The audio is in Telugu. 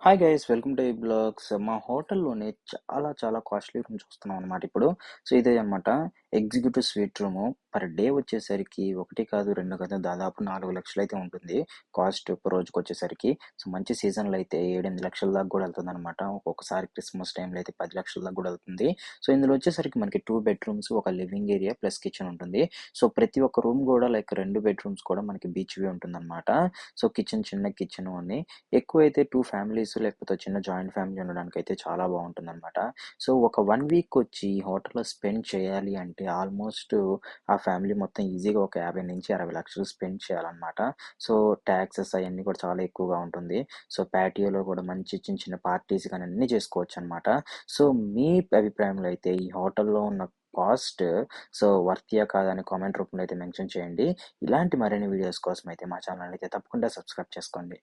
హాయ్ గైస్ వెల్కమ్ టు ఈ బ్లాగ్స్. మా హోటల్లోనే చాలా కాస్ట్లీ రూమ్ చూస్తున్నాం అనమాట ఇప్పుడు. సో ఇదే అనమాట executive sweet room. Per day వచ్చేసరికి ఒకటి కాదు రెండు కాదు దాదాపు 4 లక్షలు అయితే ఉంటుంది కాస్ట్ per రోజుకి వచ్చేసరికి. సో మంచి సీజన్లో అయితే 7-8 లక్షల దాకా కూడా వెళ్తుంది అనమాట. ఒక్కొక్కసారి క్రిస్మస్ టైంలో అయితే 10 లక్షల దాకా కూడా వెళ్తుంది. సో ఇందులో వచ్చేసరికి మనకి 2 బెడ్రూమ్స్, ఒక లివింగ్ ఏరియా ప్లస్ కిచెన్ ఉంటుంది. సో ప్రతి ఒక్క రూమ్ కూడా లైక్ 2 బెడ్రూమ్స్ కూడా మనకి బీచ్ వ్యూ ఉంటుంది అనమాట. సో కిచెన్ చిన్న కిచెన్ అని ఎక్కువైతే 2 ఫ్యామిలీస్ లేకపోతే చిన్న జాయింట్ ఫ్యామిలీ ఉండడానికైతే చాలా బాగుంటుందన్నమాట. సో ఒక 1 వీక్ వచ్చి హోటల్‌లో స్పెండ్ చేయాలి అంటే ఆల్మోస్ట్ ఆ ఫ్యామిలీ మొత్తం ఈజీగా ఒక 50-60 లక్షలు స్పెండ్ చేయాలన్నమాట. సో టాక్సెస్ అయన్నీ కూడా చాలా ఎక్కువగా ఉంటుంది. సో పాటియోలో కూడా మంచి చిన్న పార్టీస్ గాని అన్నీ చేసుకోవచ్చనమాట. సో మీ అభిప్రాయంలో అయితే ఈ హోటల్‌లో ఉన్న కాస్ట్ సో వర్తియా కాదా అని కామెంట్ రూపంలో అయితే మెన్షన్ చేయండి. ఇలాంటి మరిన్ని వీడియోస్ కోసం అయితే మా ఛానల్ అయితే తప్పకుండా సబ్స్క్రైబ్ చేసుకోండి.